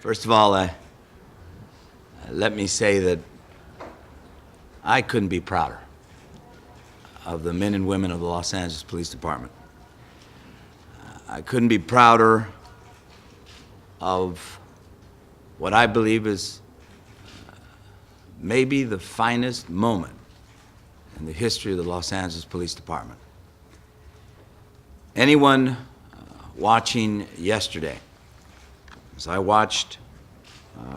First of all, let me say that I couldn't be prouder of the men and women of the Los Angeles Police Department. I couldn't be prouder of what I believe is maybe the finest moment in the history of the Los Angeles Police Department. Anyone watching yesterday, as I watched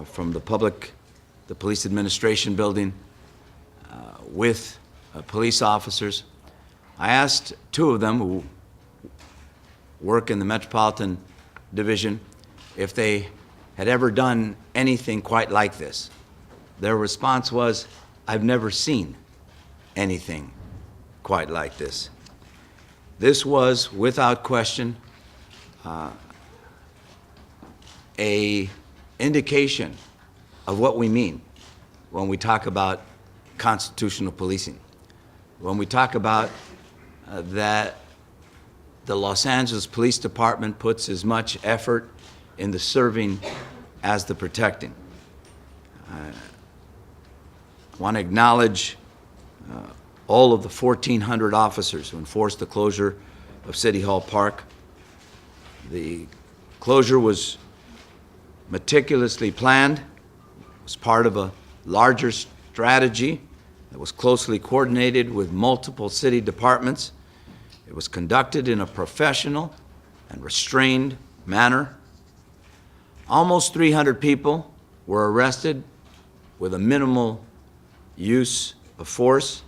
from the police administration building with police officers, I asked two of them who work in the Metropolitan Division if they had ever done anything quite like this. Their response was, "I've never seen anything quite like this." This was, without question, a indication of what we mean when we talk about constitutional policing. When we talk about that the Los Angeles Police Department puts as much effort in the serving as the protecting. I want to acknowledge all of the 1,400 officers who enforced the closure of City Hall Park. The closure was meticulously planned. It was part of a larger strategy that was closely coordinated with multiple city departments. It was conducted in a professional and restrained manner. Almost 300 people were arrested with a minimal use of force.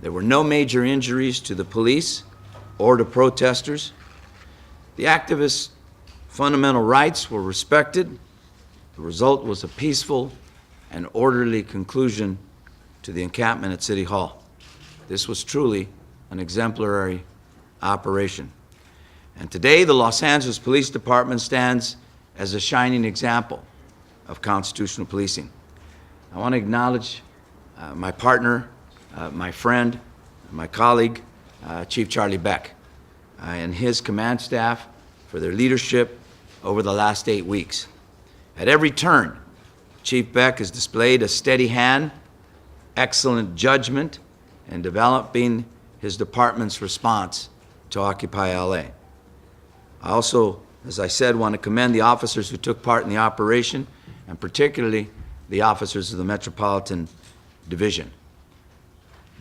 There were no major injuries to the police or to protesters. The activists' fundamental rights were respected. The result was a peaceful and orderly conclusion to the encampment at City Hall. This was truly an exemplary operation. And today, the Los Angeles Police Department stands as a shining example of constitutional policing. I want to acknowledge my partner, my friend, my colleague, Chief Charlie Beck, and his command staff for their leadership over the last 8 weeks. At every turn, Chief Beck has displayed a steady hand, excellent judgment in developing his department's response to Occupy LA. I also, as I said, want to commend the officers who took part in the operation, and particularly the officers of the Metropolitan Division.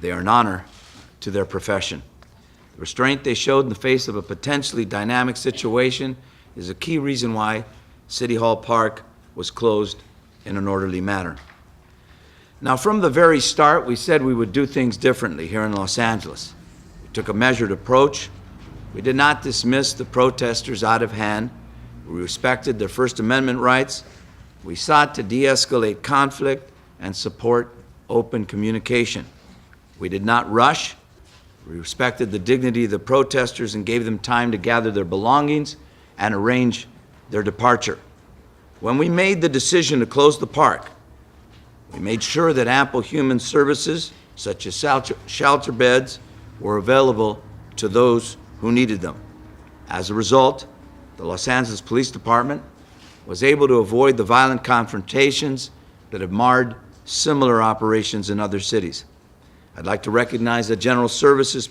They are an honor to their profession. The restraint they showed in the face of a potentially dynamic situation is a key reason why City Hall Park was closed in an orderly manner. Now, from the very start, we said we would do things differently here in Los Angeles. We took a measured approach. We did not dismiss the protesters out of hand. We respected their First Amendment rights. We sought to de-escalate conflict and support open communication. We did not rush. We respected the dignity of the protesters and gave them time to gather their belongings and arrange their departure. When we made the decision to close the park, we made sure that ample human services, such as shelter beds, were available to those who needed them. As a result, the Los Angeles Police Department was able to avoid the violent confrontations that have marred similar operations in other cities. I'd like to recognize the General Services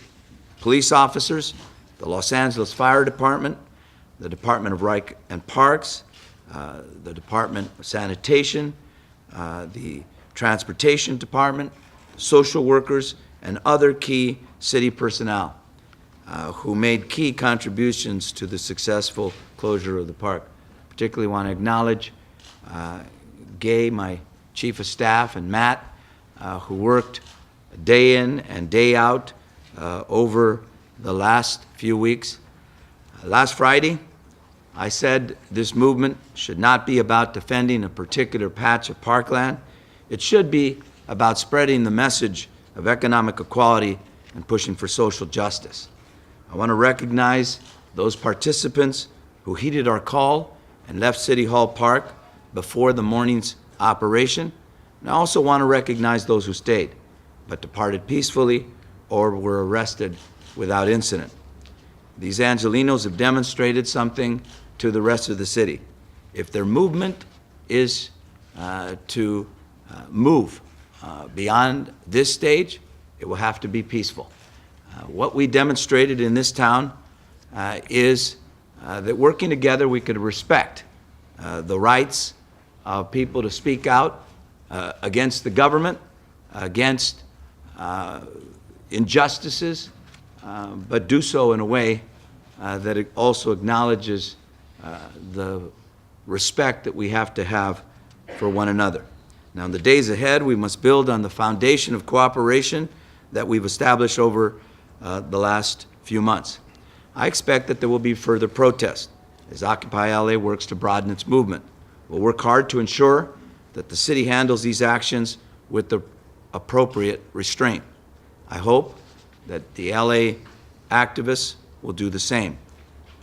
police officers, the Los Angeles Fire Department, the Department of Rec and Parks, the Department of Sanitation, the Transportation Department, social workers, and other key city personnel who made key contributions to the successful closure of the park. Particularly want to acknowledge Gay, my Chief of Staff, and Matt, who worked day in and day out over the last few weeks. Last Friday, I said this movement should not be about defending a particular patch of parkland. It should be about spreading the message of economic equality and pushing for social justice. I want to recognize those participants who heeded our call and left City Hall Park before the morning's operation. And I also want to recognize those who stayed, but departed peacefully or were arrested without incident. These Angelenos have demonstrated something to the rest of the city. If their movement is to move beyond this stage. It will have to be peaceful. What we demonstrated in this town is that working together we could respect the rights of people to speak out against the government, against injustices, but do so in a way that it also acknowledges the respect that we have to have for one another. Now, in the days ahead, we must build on the foundation of cooperation that we've established over the last few months. I expect that there will be further protests as Occupy LA works to broaden its movement. We'll work hard to ensure that the city handles these actions with the appropriate restraint. I hope that the LA activists will do the same.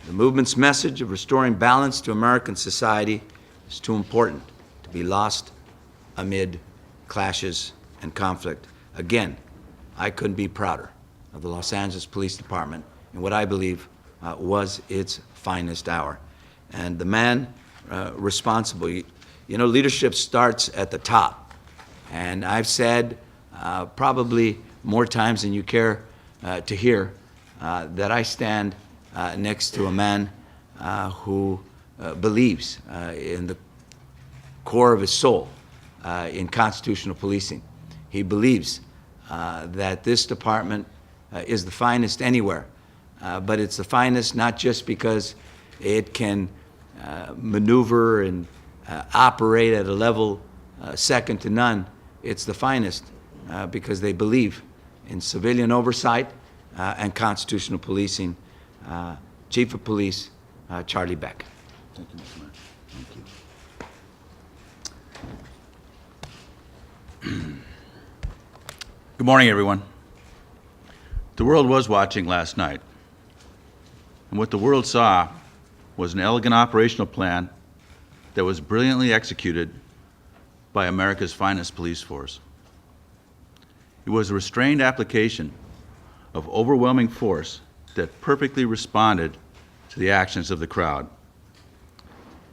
The movement's message of restoring balance to American society is too important to be lost amid clashes and conflict. Again, I couldn't be prouder of the Los Angeles Police Department in what I believe was its finest hour. And the man responsible, you know, leadership starts at the top. And I've said probably more times than you care to hear that I stand next to a man who believes in the core of his soul in constitutional policing. He believes that this department is the finest anywhere, but it's the finest not just because it can maneuver and operate at a level second to none. It's the finest because they believe in civilian oversight and constitutional policing. Chief of Police, Charlie Beck. Thank you, Mr. Mayor. Thank you. Good morning, everyone. The world was watching last night, and what the world saw was an elegant operational plan that was brilliantly executed by America's finest police force. It was a restrained application of overwhelming force that perfectly responded to the actions of the crowd.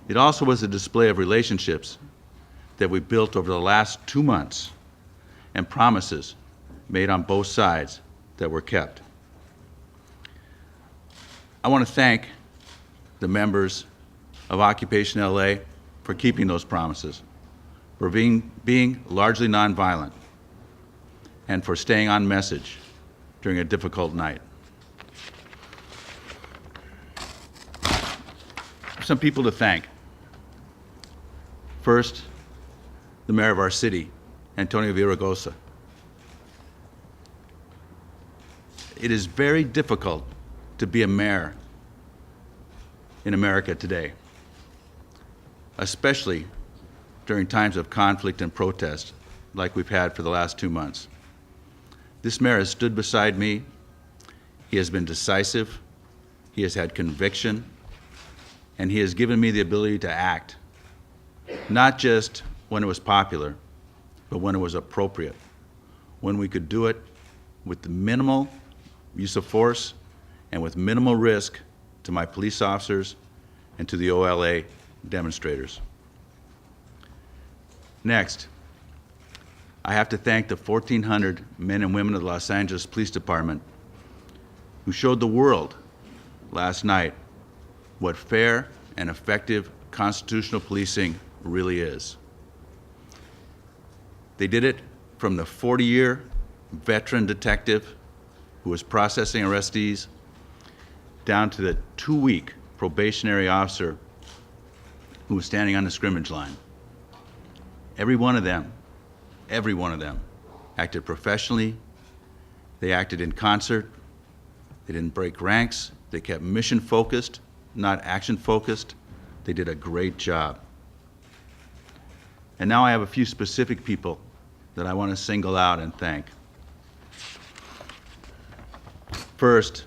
It also was a display of relationships that we built over the last 2 months and promises made on both sides that were kept. I want to thank the members of Occupation LA for keeping those promises, for being largely nonviolent, and for staying on message during a difficult night. Some people to thank. First, the mayor of our city, Antonio Villaraigosa. It is very difficult to be a mayor in America today, especially during times of conflict and protest like we've had for the last 2 months. This mayor has stood beside me. He has been decisive. He has had conviction. And he has given me the ability to act, not just when it was popular, but when it was appropriate, when we could do it with the minimal use of force and with minimal risk to my police officers and to the OLA demonstrators. Next, I have to thank the 1,400 men and women of the Los Angeles Police Department who showed the world last night what fair and effective constitutional policing really is. They did it from the 40-year veteran detective who was processing arrestees down to the 2-week probationary officer who was standing on the scrimmage line. Every one of them acted professionally. They acted in concert. They didn't break ranks. They kept mission focused, not action focused. They did a great job. And now I have a few specific people that I want to single out and thank. First,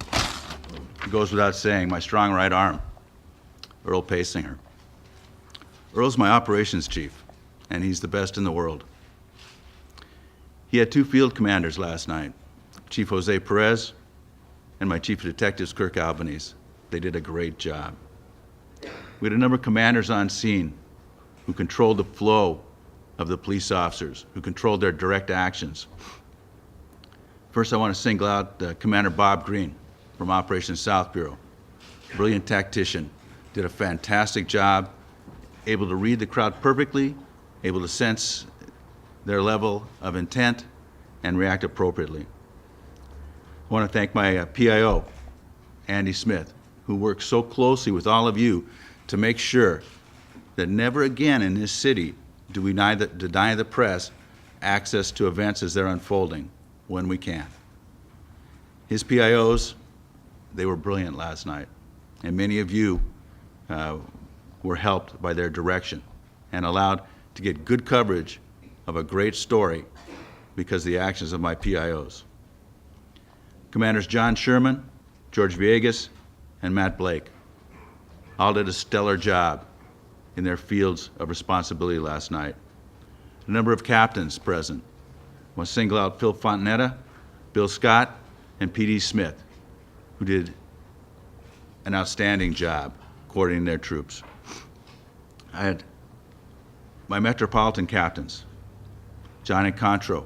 it goes without saying, my strong right arm, Earl Pasinger. Earl's my operations chief, and he's the best in the world. He had 2 field commanders last night, Chief Jose Perez and my chief of detectives, Kirk Albanese. They did a great job. We had a number of commanders on scene who controlled the flow of the police officers, who controlled their direct actions. First, I want to single out Commander Bob Green from Operation South Bureau. Brilliant tactician, did a fantastic job, able to read the crowd perfectly, able to sense their level of intent and react appropriately. I want to thank my PIO, Andy Smith, who worked so closely with all of you to make sure that never again in this city do we deny the press access to events as they're unfolding when we can. His PIOs, they were brilliant last night, and many of you were helped by their direction and allowed to get good coverage of a great story because of the actions of my PIOs. Commanders John Sherman, George Villegas, and Matt Blake all did a stellar job in their fields of responsibility last night. A number of captains present. I want to single out Phil Fontanetta, Bill Scott, and P.D. Smith, who did an outstanding job coordinating their troops. I had my Metropolitan captains, Johnny Contro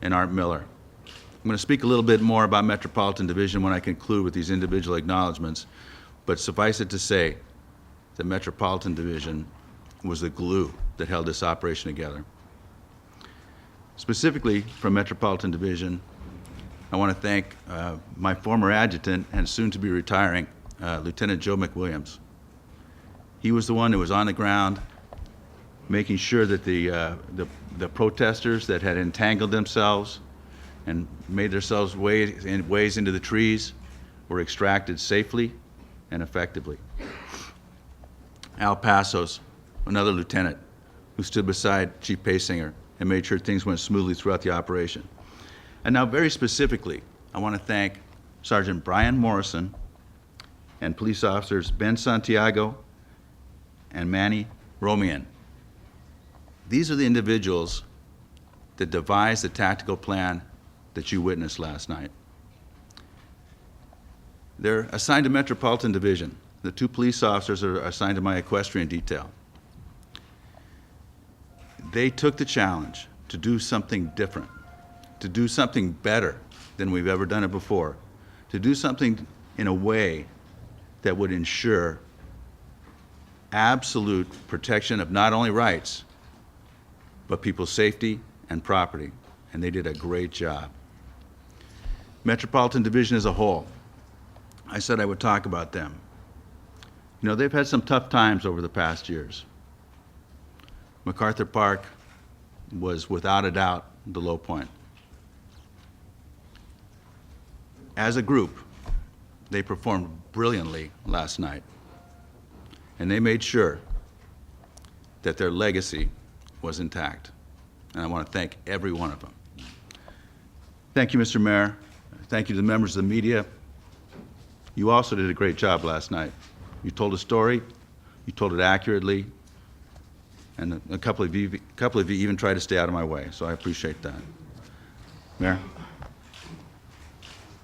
and Art Miller. I'm going to speak a little bit more about Metropolitan Division when I conclude with these individual acknowledgments, but suffice it to say that Metropolitan Division was the glue that held this operation together. Specifically from Metropolitan Division, I want to thank my former adjutant and soon to be retiring, Lieutenant Joe McWilliams. He was the one who was on the ground making sure that the protesters that had entangled themselves and made themselves ways into the trees were extracted safely and effectively. Al Passos, another lieutenant, who stood beside Chief Paysinger and made sure things went smoothly throughout the operation. And now very specifically, I want to thank Sergeant Brian Morrison and police officers Ben Santiago and Manny Romian. These are the individuals that devised the tactical plan that you witnessed last night. They're assigned to Metropolitan Division. The two police officers are assigned to my equestrian detail. They took the challenge to do something different, to do something better than we've ever done it before, to do something in a way that would ensure absolute protection of not only rights, but people's safety and property, and they did a great job. Metropolitan Division as a whole, I said I would talk about them. You know, they've had some tough times over the past years. MacArthur Park was without a doubt the low point. As a group, they performed brilliantly last night, and they made sure that their legacy was intact. And I want to thank every one of them. Thank you, Mr. Mayor. Thank you to the members of the media. You also did a great job last night. You told a story, you told it accurately, and a couple of you even tried to stay out of my way, so I appreciate that. Mayor?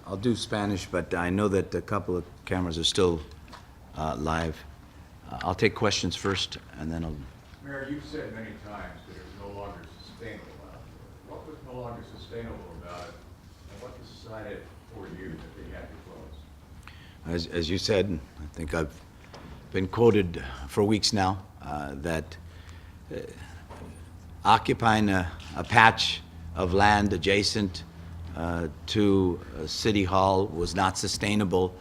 I'll do Spanish, but I know that a couple of cameras are still live. I'll take questions first, and then I'll... Mayor, you've said many times that it was no longer sustainable out there. What was no longer sustainable about it, and what decided for you that they had to close? As you said, and I think I've been quoted for weeks now, that occupying a patch of land adjacent to City Hall was not sustainable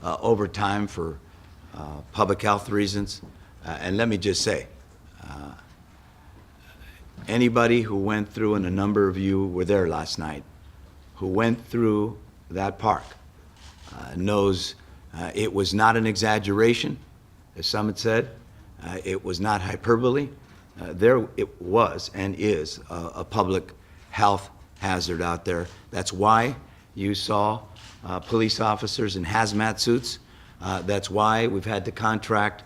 over time for public health reasons. And let me just say, anybody who went through, and a number of you were there last night, who went through that park knows it was not an exaggeration, as some had said. It was not hyperbole. There it was and is a public health hazard out there. That's why you saw police officers in hazmat suits. That's why we've had to contract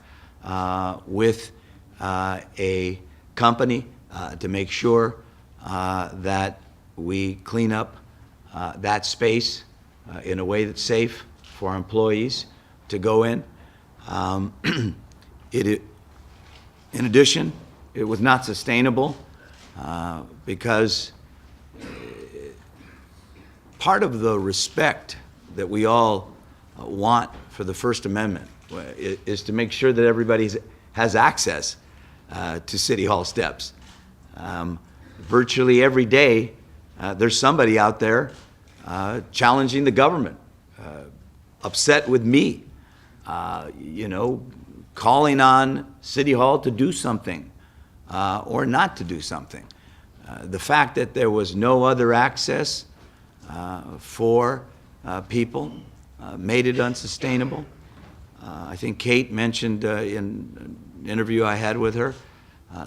with a company to make sure that we clean up that space in a way that's safe for our employees to go in. In addition, it was not sustainable because part of the respect that we all want for the First Amendment is to make sure that everybody has access to City Hall steps. Virtually every day, there's somebody out there challenging the government, upset with me, calling on City Hall to do something or not to do something. The fact that there was no other access for people made it unsustainable. I think Kate mentioned in an interview I had with her,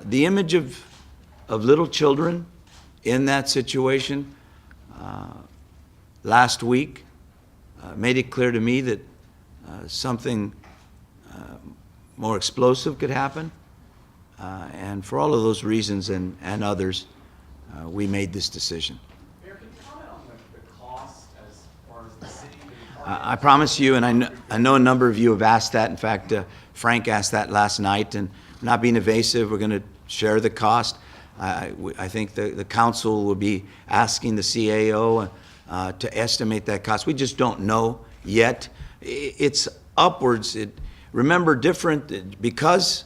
the image of little children in that situation last week made it clear to me that something more explosive could happen. And for all of those reasons and others, we made this decision. Mayor, can you comment on the cost as far as the city? I promise you, and I know a number of you have asked that. In fact, Frank asked that last night, and not being evasive, we're going to share the cost. I think the council will be asking the CAO to estimate that cost. We just don't know yet. It's upwards. Remember, different because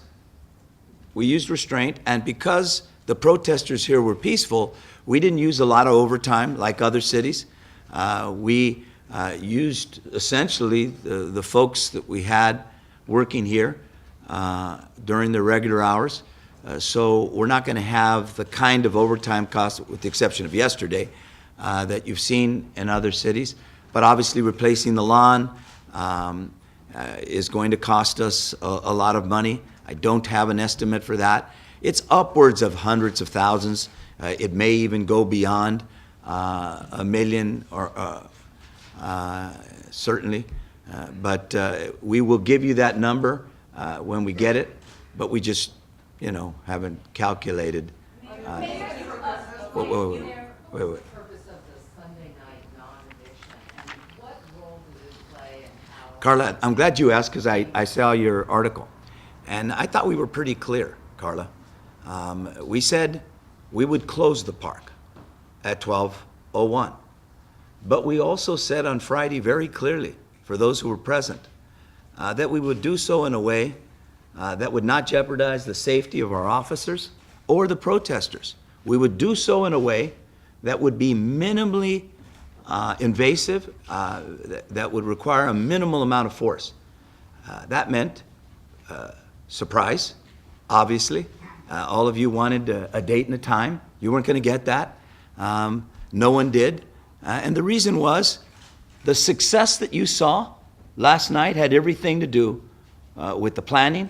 we used restraint and because the protesters here were peaceful, we didn't use a lot of overtime like other cities. We used essentially the folks that we had working here during the regular hours. So we're not going to have the kind of overtime costs, with the exception of yesterday, that you've seen in other cities. But obviously replacing the lawn is going to cost us a lot of money. I don't have an estimate for that. It's upwards of hundreds of thousands. It may even go beyond $1 million, or certainly. But we will give you that number when we get it. But we just, haven't calculated. Wait. Purpose of the Sunday night non-eviction, and what role does it play in how? Carla, I'm glad you asked because I saw your article. And I thought we were pretty clear, Carla. We said we would close the park at 12:01. But we also said on Friday very clearly, for those who were present, that we would do so in a way that would not jeopardize the safety of our officers or the protesters. We would do so in a way that would be minimally invasive, that would require a minimal amount of force. That meant surprise, obviously. All of you wanted a date and a time. You weren't going to get that. No one did. And the reason was the success that you saw last night had everything to do with the planning,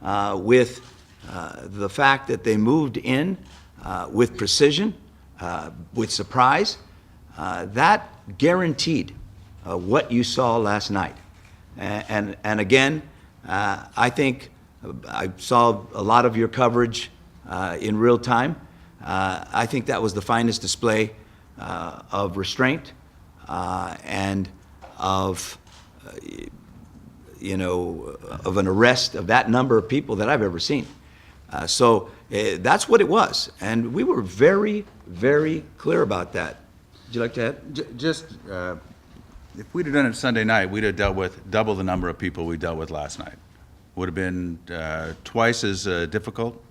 with the fact that they moved in with precision, with surprise. That guaranteed what you saw last night. And again, I think I saw a lot of your coverage in real time. I think that was the finest display of restraint and of of an arrest of that number of people that I've ever seen. So that's what it was, and we were very, very clear about that. Would you like to add? Just, if we'd have done it Sunday night, we'd have dealt with double the number of people we dealt with last night. Would have been twice as difficult.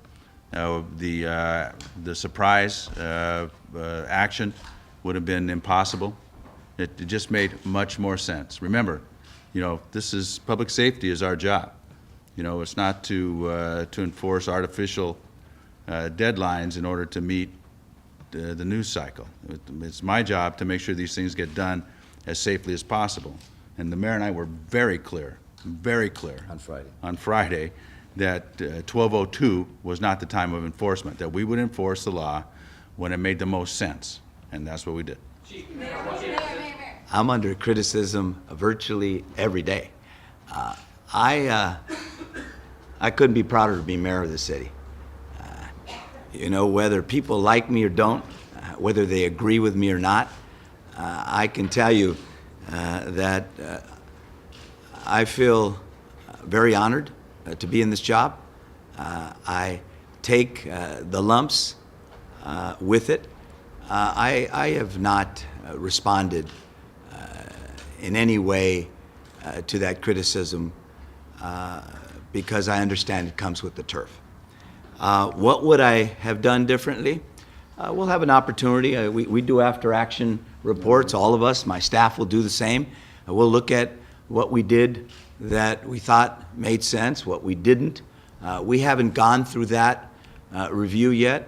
The surprise action would have been impossible. It just made much more sense. Remember, this is public safety is our job. It's not to enforce artificial deadlines in order to meet the news cycle. It's my job to make sure these things get done as safely as possible. And the mayor and I were very clear on Friday that 12:02 was not the time of enforcement, that we would enforce the law when it made the most sense, and that's what we did. I'm under criticism virtually every day. I couldn't be prouder to be mayor of the city. Whether people like me or don't, whether they agree with me or not, I can tell you that I feel very honored to be in this job. I take the lumps with it. I have not responded in any way to that criticism because I understand it comes with the turf. What would I have done differently? We'll have an opportunity. We do after-action reports, all of us. My staff will do the same. We'll look at what we did that we thought made sense, what we didn't. We haven't gone through that review yet.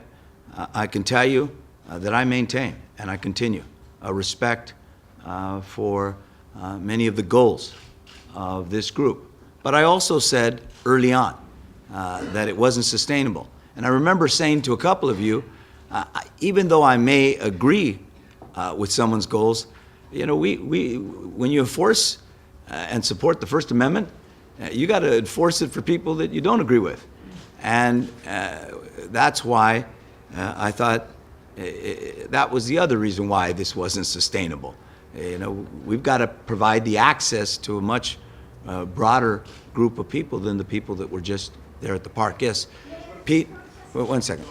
I can tell you that I maintain, and I continue, a respect for many of the goals of this group. But I also said early on that it wasn't sustainable. And I remember saying to a couple of you, even though I may agree with someone's goals, you know, when you enforce and support the First Amendment, you got to enforce it for people that you don't agree with. And that's why I thought that was the other reason why this wasn't sustainable. You know, we've got to provide the access to a much broader group of people than the people that were just there at the park. Yes, Pete, wait 1 second.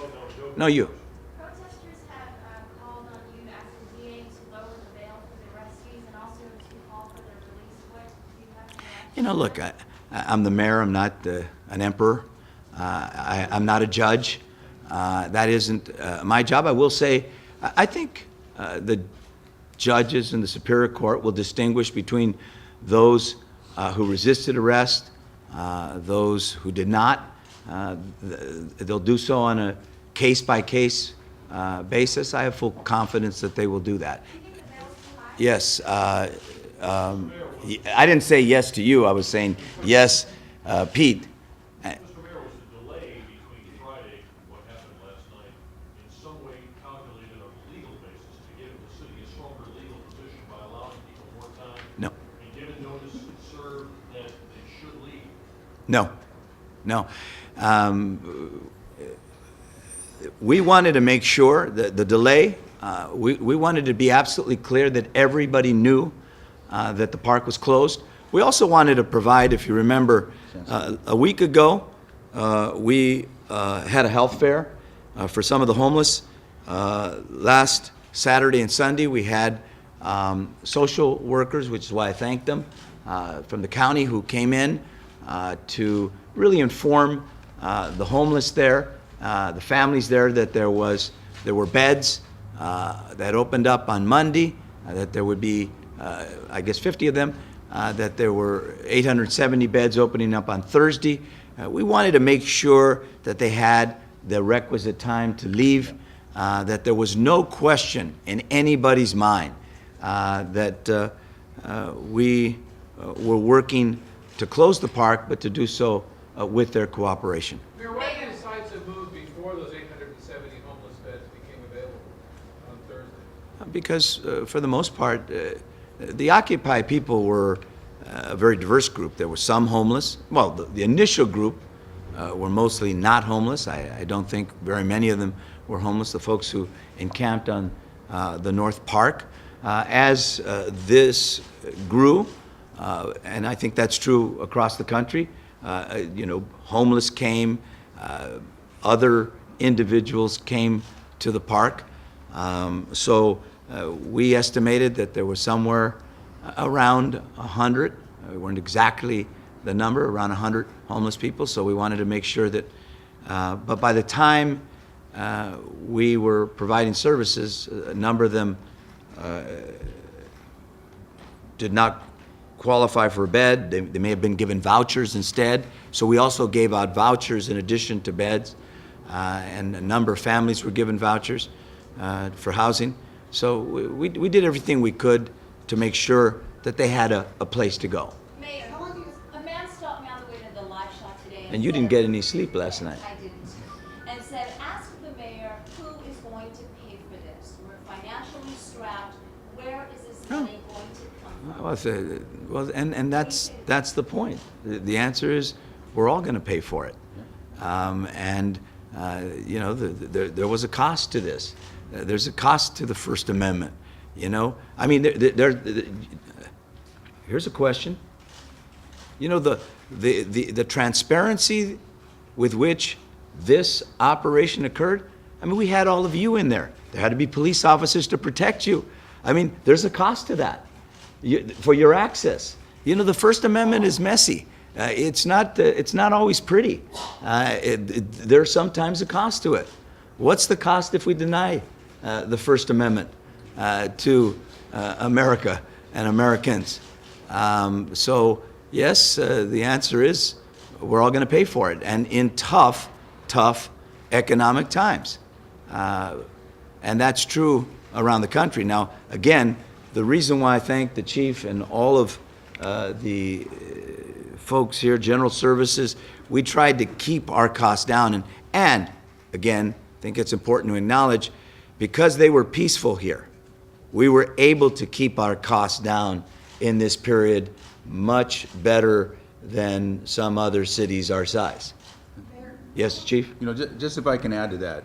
No, you. Protesters have called on you to ask the DA to lower the bail for the arrestees and also to call for their release. What do you have to add? You know, look, I'm the mayor. I'm not an emperor. I'm not a judge. That isn't my job. I will say, I think the judges in the Superior Court will distinguish between those who resisted arrest, those who did not. They'll do so on a case-by-case basis. I have full confidence that they will do that. Yes. I didn't say yes to you. I was saying yes, Pete. Mr. Mayor, was the delay between Friday and what happened last night in some way calculated on a legal basis to give the city a stronger legal position by allowing people more time? No. And given notice and served that they should leave? No. We wanted to make sure that the delay, we wanted to be absolutely clear that everybody knew that the park was closed. We also wanted to provide, if you remember, a week ago, we had a health fair for some of the homeless. Last Saturday and Sunday, we had social workers, which is why I thanked them, from the county who came in to really inform the homeless there, the families there, that there were beds that opened up on Monday, that there would be, I guess, 50 of them, that there were 870 beds opening up on Thursday. We wanted to make sure that they had the requisite time to leave, that there was no question in anybody's mind that we were working to close the park, but to do so with their cooperation. Mayor, why did you decide to move before those 870 homeless beds became available on Thursday? Because for the most part, the Occupy people were a very diverse group. There were some homeless. Well, the initial group were mostly not homeless. I don't think very many of them were homeless, the folks who encamped on the North Park. As this grew, and I think that's true across the country, you know, homeless came, other individuals came to the park. So we estimated that there was somewhere around 100, we weren't exactly the number, around 100 homeless people, so we wanted to make sure that, but by the time we were providing services, a number of them did not qualify for a bed. They may have been given vouchers instead. So we also gave out vouchers in addition to beds, and a number of families were given vouchers for housing. So we did everything we could to make sure that they had a place to go. Mayor, a man stopped me on the way to the live shot today. And you didn't get any sleep last night. I didn't. And said, ask the mayor who is going to pay for this. We're financially strapped. Where is this money going to come from? Well, and that's the point. The answer is we're all going to pay for it. You know, there was a cost to this. There's a cost to the First Amendment. You know, I mean, here's a question. You know, the transparency with which this operation occurred, I mean, we had all of you in there. There had to be police officers to protect you. I mean, there's a cost to that for your access. You know, the First Amendment is messy. It's not always pretty. There's sometimes a cost to it. What's the cost if we deny the First Amendment to America and Americans? So yes, the answer is we're all going to pay for it, and in tough economic times. And that's true around the country. Now, again, the reason why I thank the chief and all of the folks here, General Services, we tried to keep our costs down. And again, I think it's important to acknowledge, because they were peaceful here, we were able to keep our costs down in this period much better than some other cities our size. Yes, Chief? You know, just if I can add to that,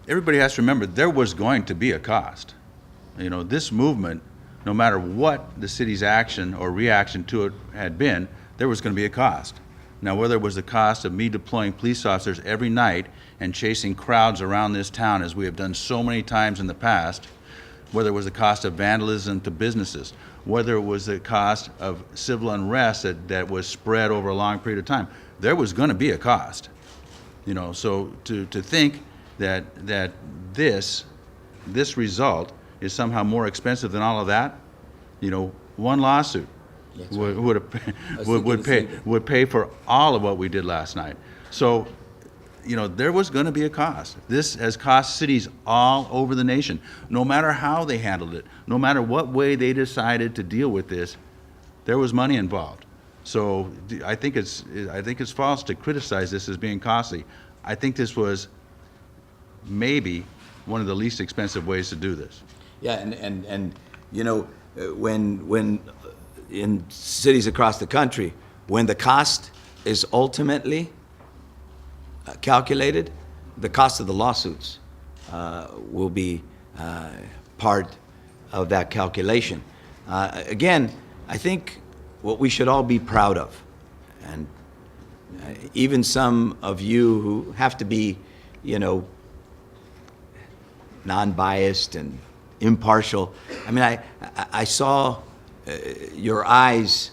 everybody has to remember there was going to be a cost. You know, this movement, no matter what the city's action or reaction to it had been, there was going to be a cost. Now, whether it was the cost of me deploying police officers every night and chasing crowds around this town, as we have done so many times in the past, whether it was the cost of vandalism to businesses, whether it was the cost of civil unrest that was spread over a long period of time, there was going to be a cost. You know, so to think that this result is somehow more expensive than all of that, you know, one lawsuit would pay for all of what we did last night. So, you know, there was going to be a cost. This has cost cities all over the nation. No matter how they handled it, no matter what way they decided to deal with this, there was money involved. So I think it's false to criticize this as being costly. I think this was maybe one of the least expensive ways to do this. Yeah, and you know, when in cities across the country, when the cost is ultimately calculated, the cost of the lawsuits will be part of that calculation. Again, I think what we should all be proud of, and even some of you who have to be, you know, non-biased and impartial. I mean, I saw your eyes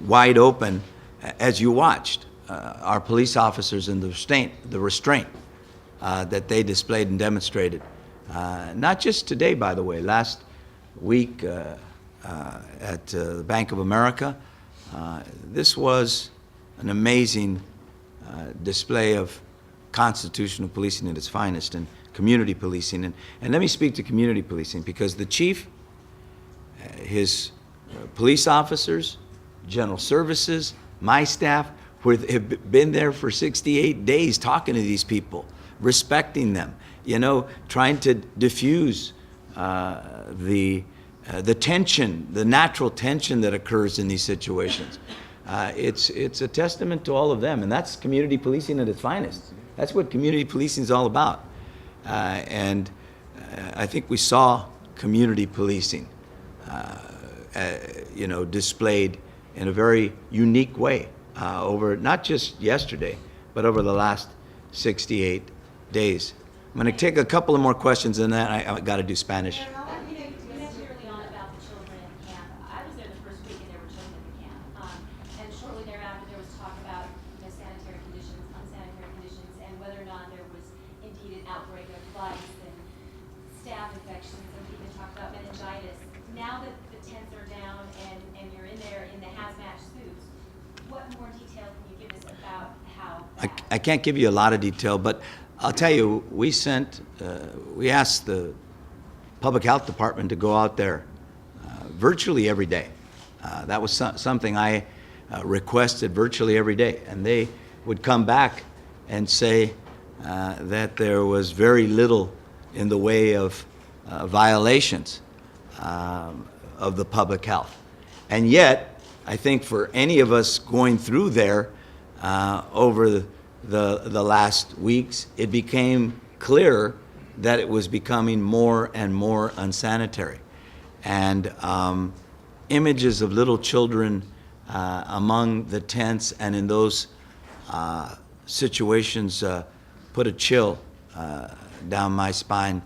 wide open as you watched our police officers and the restraint that they displayed and demonstrated. Not just today, by the way. Last week at the Bank of America, this was an amazing display of constitutional policing at its finest, and community policing. And let me speak to community policing, because the chief, his police officers, General Services, my staff, have been there for 68 days talking to these people, respecting them, you know, trying to diffuse the tension, the natural tension that occurs in these situations. It's a testament to all of them, and that's community policing at its finest. That's what community policing is all about. And I think we saw community policing, you know, displayed in a very unique way over not just yesterday, but over the last 68 days. I'm going to take a couple of more questions, and then I got to do Spanish. You mentioned early on about the children at the camp. I was there the first week and there were children at the camp. And shortly thereafter there was talk about sanitary conditions, unsanitary conditions, and whether or not there was indeed an outbreak of lice and staph infections, and even talked about meningitis. Now that the tents are down and you're in there in the hazmat suits, what more detail can you give us about how I can't give you a lot of detail, but I'll tell you, we asked the Public Health Department to go out there virtually every day. That was something I requested virtually every day, and they would come back and say that there was very little in the way of violations of the public health. And yet, I think for any of us going through there over the last weeks, it became clear that it was becoming more and more unsanitary. And images of little children among the tents and in those situations put a chill down my spine,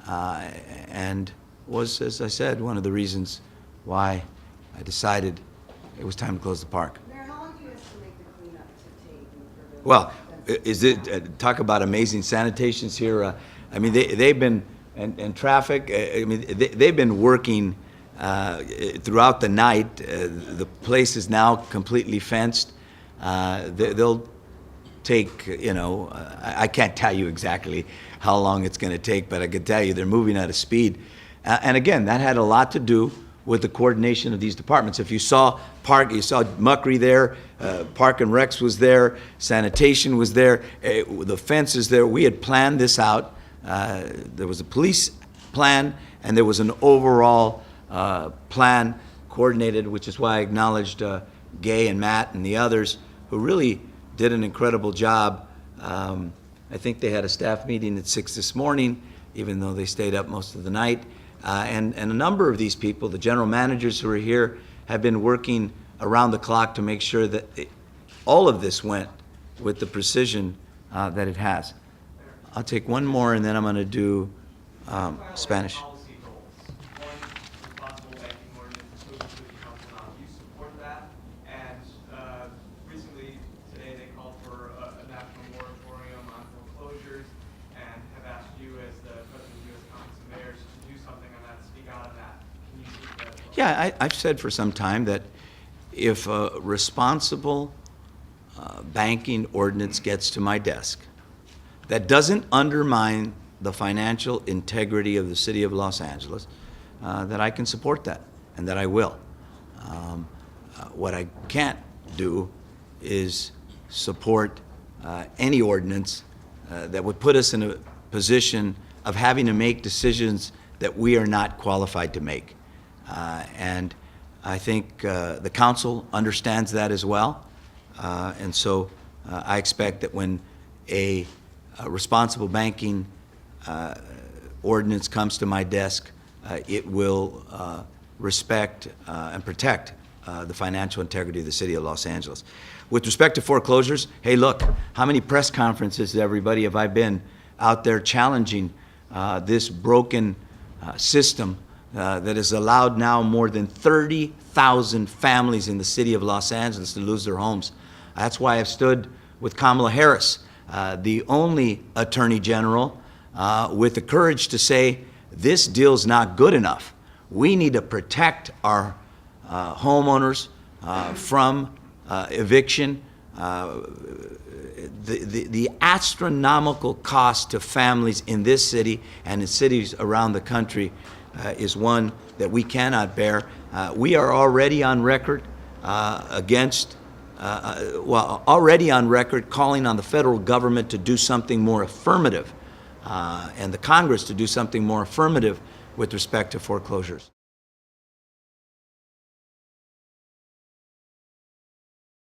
and was, as I said, one of the reasons why I decided it was time to close the park. Mayor, how long do you estimate the cleanup to take? For the Well, is it, talk about amazing sanitations here. I mean, they've been, and traffic, I mean, they've been working throughout the night. The place is now completely fenced. They'll take, you know, I can't tell you exactly how long it's going to take, but I can tell you they're moving at a speed. And again, that had a lot to do with the coordination of these departments. If you saw Park, you saw Muckery there, Park and Recs was there, sanitation was there, the fence is there. We had planned this out. There was a police plan, and there was an overall plan coordinated, which is why I acknowledged Gay and Matt and the others who really did an incredible job. I think they had a staff meeting at 6 this morning, even though they stayed up most of the night. And a number of these people, the general managers who are here, have been working around the clock to make sure that all of this went with the precision that it has. I'll take one more, and then I'm going to do Spanish. Policy goals. One, responsible banking ordinance, moving to the council now. Do you support that? And recently, today, they called for a national moratorium on foreclosures and have asked you as the president of the U.S. Conference of Mayors to do something on that, speak out on that. Can you speak to that as well? Yeah, I've said for some time that if a responsible banking ordinance gets to my desk that doesn't undermine the financial integrity of the city of Los Angeles, that I can support that, and that I will. What I can't do is support any ordinance that would put us in a position of having to make decisions that we are not qualified to make. And I think the council understands that as well. And so I expect that when a responsible banking ordinance comes to my desk, it will respect and protect the financial integrity of the city of Los Angeles. With respect to foreclosures, hey, look, how many press conferences, everybody, have I been out there challenging this broken system that has allowed now more than 30,000 families in the city of Los Angeles to lose their homes. That's why I've stood with Kamala Harris, the only attorney general with the courage to say, this deal's not good enough. We need to protect our homeowners from eviction. The astronomical cost to families in this city and in cities around the country is one that we cannot bear. We are already on record already on record calling on the federal government to do something more affirmative and the Congress to do something more affirmative with respect to foreclosures.